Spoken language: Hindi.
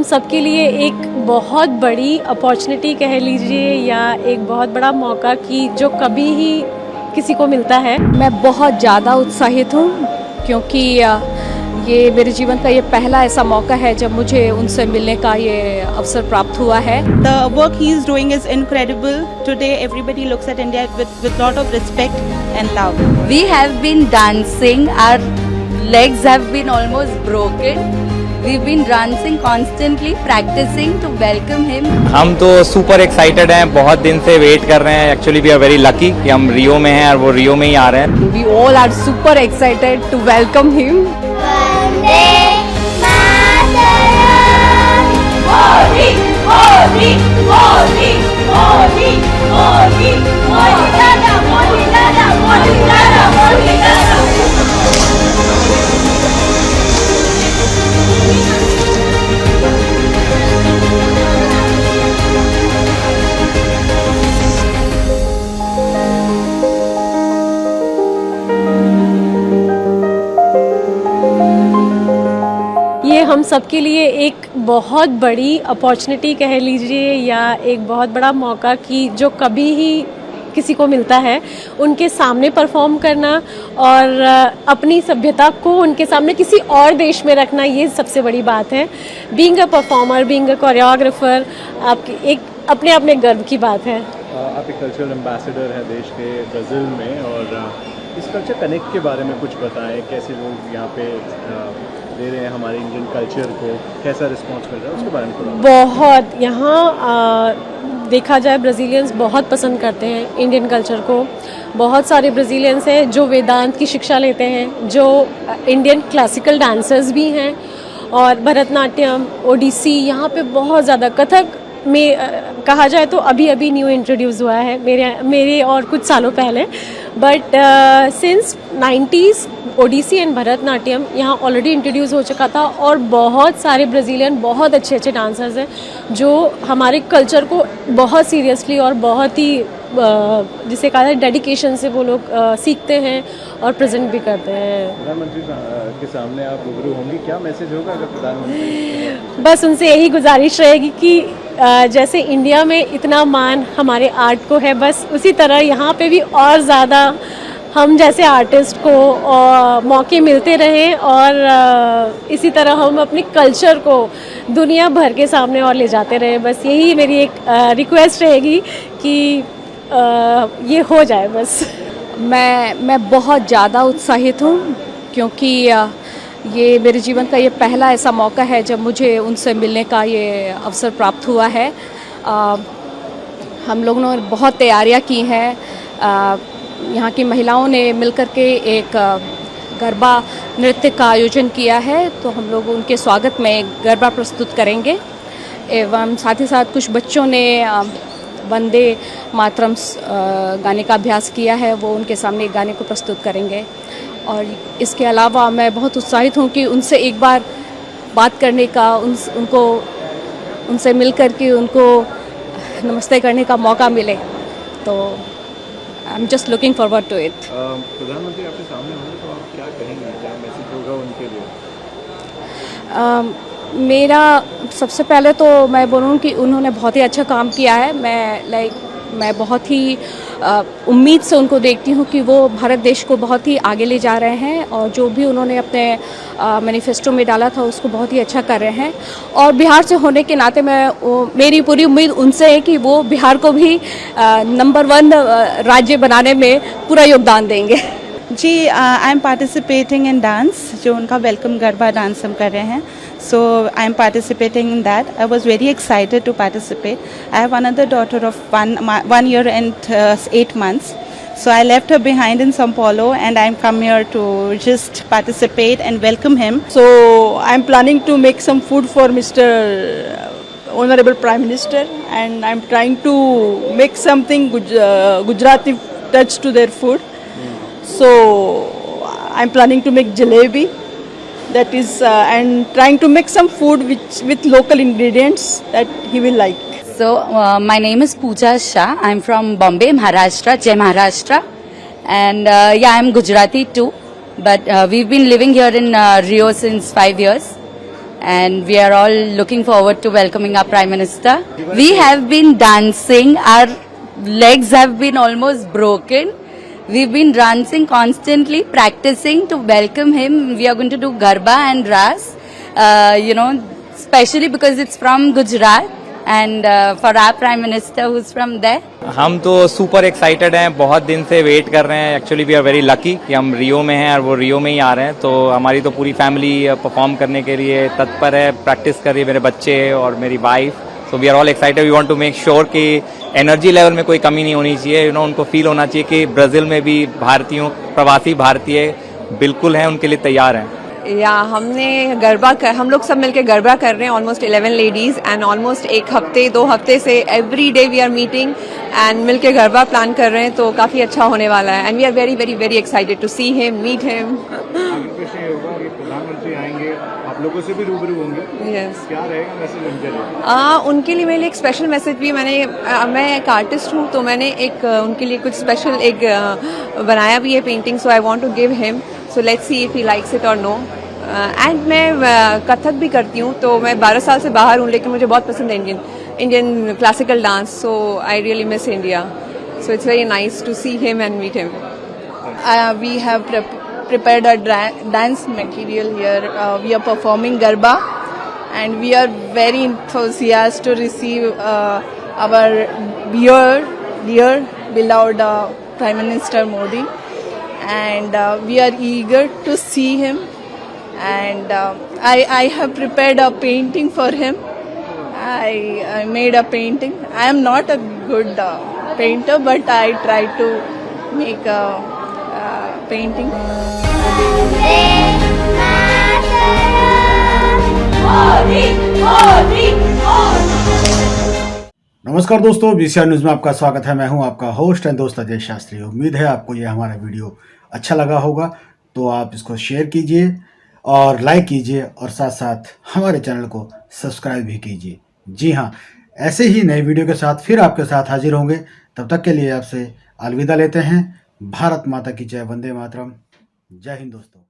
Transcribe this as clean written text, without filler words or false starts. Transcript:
सबके लिए एक बहुत बड़ी अपॉर्चुनिटी कह लीजिए या एक बहुत बड़ा मौका कि जो कभी ही किसी को मिलता है। मैं बहुत ज़्यादा उत्साहित हूँ क्योंकि ये मेरे जीवन का ये पहला ऐसा मौका है जब मुझे उनसे मिलने का ये अवसर प्राप्त हुआ है। The work he is doing is incredible. Today everybody looks at India with lot of respect and love. We have been dancing, our legs have been almost broken. We've been dancing constantly, practicing to welcome him. हम तो सुपर एक्साइटेड हैं, बहुत दिन से वेट कर रहे हैं। Actually we are very lucky कि हम रियो में हैं और वो रियो में ही आ रहे हैं। We all are super excited to welcome him. ये हम सबके लिए एक बहुत बड़ी अपॉर्चुनिटी कह लीजिए या एक बहुत बड़ा मौका कि जो कभी ही किसी को मिलता है उनके सामने परफॉर्म करना और अपनी सभ्यता को उनके सामने किसी और देश में रखना, ये सबसे बड़ी बात है। Being a performer, being a choreographer, आपकी एक अपने आप में गर्व की बात है। आप एक कल्चरल एम्बेसडर हैं देश के ब्राज़ील में, और इस कल्चर कनेक्ट के बारे में कुछ बताएं। कैसे लोग यहाँ पे ले रहे हैं हमारे इंडियन कल्चर को, कैसा रिस्पॉन्स मिल रहा है उसके बारे में थोड़ा। बहुत यहाँ देखा जाए ब्राज़ीलियंस बहुत पसंद करते हैं इंडियन कल्चर को। बहुत सारे ब्राज़ीलियंस हैं जो वेदांत की शिक्षा लेते हैं, जो इंडियन क्लासिकल डांसर्स भी हैं, और भरतनाट्यम, ओडिसी, यहाँ पे बहुत ज़्यादा कथक में कहा जाए तो अभी अभी न्यू इंट्रोड्यूस हुआ है मेरे और कुछ सालों पहले, but since 90s Odissi and Bharatanatyam यहाँ ऑलरेडी इंट्रोड्यूस हो चुका था। और बहुत सारे ब्राज़ीलियन बहुत अच्छे अच्छे डांसर्स हैं जो हमारे कल्चर को बहुत सीरियसली और बहुत ही जिसे कहा जाए डेडिकेशन से वो लोग सीखते हैं और प्रेजेंट भी करते हैं। प्रधानमंत्री के सामने आप रूबरू होंगी, क्या मैसेज होगा अगर प्रधानमंत्री? बस उनसे यही गुजारिश रहेगी कि जैसे इंडिया में इतना मान हमारे आर्ट को है, बस उसी तरह यहाँ पे भी और ज़्यादा हम जैसे आर्टिस्ट को मौके मिलते रहें और इसी तरह हम अपने कल्चर को दुनिया भर के सामने और ले जाते रहें। बस यही मेरी एक रिक्वेस्ट रहेगी कि ये हो जाए बस। मैं बहुत ज़्यादा उत्साहित हूँ क्योंकि ये मेरे जीवन का ये पहला ऐसा मौका है जब मुझे उनसे मिलने का ये अवसर प्राप्त हुआ है। हम लोगों ने बहुत तैयारियां की हैं। यहाँ की महिलाओं ने मिलकर के एक गरबा नृत्य का आयोजन किया है, तो हम लोग उनके स्वागत में गरबा प्रस्तुत करेंगे। एवं साथ ही साथ कुछ बच्चों ने वंदे मातरम गाने का अभ्यास किया है, वो उनके सामने गाने को प्रस्तुत करेंगे। और इसके अलावा मैं बहुत उत्साहित हूँ कि उनसे एक बार बात करने का, उनसे मिल कर के उनको नमस्ते करने का मौका मिले, तो I am just looking forward to it. प्रधानमंत्री आपके सामने होंगे तो आप क्या कहेंगे, क्या मैसेज होगा उनके लिए? मेरा सबसे पहले तो मैं बोलूँ कि उन्होंने बहुत ही अच्छा काम किया है। मैं बहुत ही उम्मीद से उनको देखती हूँ कि वो भारत देश को बहुत ही आगे ले जा रहे हैं, और जो भी उन्होंने अपने मैनिफेस्टो में डाला था उसको बहुत ही अच्छा कर रहे हैं। और बिहार से होने के नाते मेरी पूरी उम्मीद उनसे है कि वो बिहार को भी नंबर 1 राज्य बनाने में पूरा योगदान देंगे। जी, I am participating in dance, जो उनका वेलकम गरबा डांस हम कर रहे हैं। So I am participating in that. I was very excited to participate. I have another daughter of 1 year and 8 months. So I left her behind in São Paulo, and I am come here to just participate and welcome him. So I am planning to make some food for Mr. Honorable Prime Minister, and I am trying to make something Gujarati touch to their food. So I am planning to make jalebi. That is, and trying to make some food with local ingredients that he will like. So my name is Pooja Shah. I'm from Bombay, Maharashtra, Jai Maharashtra, and yeah, I'm Gujarati too. But we've been living here in Rio since 5 years, and we are all looking forward to welcoming our Prime Minister. We have been dancing, our legs have been almost broken. We've been dancing constantly, practicing to welcome him. We are going to do Garba and Ras, especially because it's from Gujarat and for our Prime Minister who's from there. हम तो सुपर एक्साइटेड हैं, बहुत दिन से वेट कर रहे हैं. Actually we are very lucky कि हम रियो में हैं और वो रियो में ही आ रहे हैं. तो हमारी तो पूरी फैमिली परफॉर्म करने के लिए तत्पर है, प्रैक्टिस कर रही है, मेरे बच्चे और मेरी wife. So we are all excited. We want to make sure कि एनर्जी लेवल में कोई कमी नहीं होनी चाहिए. उनको फील होना चाहिए कि ब्राज़ील में भी भारतीयों, प्रवासी भारतीय बिल्कुल हैं, उनके लिए तैयार हैं. या हमने हम लोग सब मिलकर गरबा कर रहे हैं. ऑलमोस्ट 11 लेडीज एंड ऑलमोस्ट 1 हफ्ते से every day we are meeting and मिलकर गरबा प्लान कर रहे हैं. तो काफी अच्छा होने वाला है and we are very very very excited to see him, meet him. प्रधानमंत्री आएंगे, आप लोगों से भी रूबरू होंगे. यस, क्या रहेगा मैसेज उनके लिए? उनके लिए मेरे लिए एक स्पेशल मैसेज भी मैं एक आर्टिस्ट हूँ, तो मैंने एक उनके लिए कुछ स्पेशल एक बनाया भी है painting. So I want to give him. So let's see if he likes it और नो. एंड मैं कथक भी करती हूँ, तो मैं 12 साल से बाहर हूँ, लेकिन मुझे बहुत पसंद है Indian classical dance. So I really miss India. So it's very nice to see him and meet him. We have prepared a dance material here. We are performing Garba and we are very enthusiastic to receive our dear beloved Prime Minister Modi, and we are eager to see him. And I have prepared a painting for him. I made a painting. I am not a good painter, but I try to make a painting. नमस्कार दोस्तों, बीसीआर न्यूज़ में आपका स्वागत है. मैं हूं आपका होस्ट एंड दोस्त अजय शास्त्री. उम्मीद है आपको ये हमारा वीडियो अच्छा लगा होगा, तो आप इसको शेयर कीजिए और लाइक कीजिए और साथ साथ हमारे चैनल को सब्सक्राइब भी कीजिए. जी हाँ, ऐसे ही नए वीडियो के साथ फिर आपके साथ हाजिर होंगे. तब तक के लिए आपसे अलविदा लेते हैं. भारत माता की जय. वंदे मातरम. जय हिंद दोस्तों.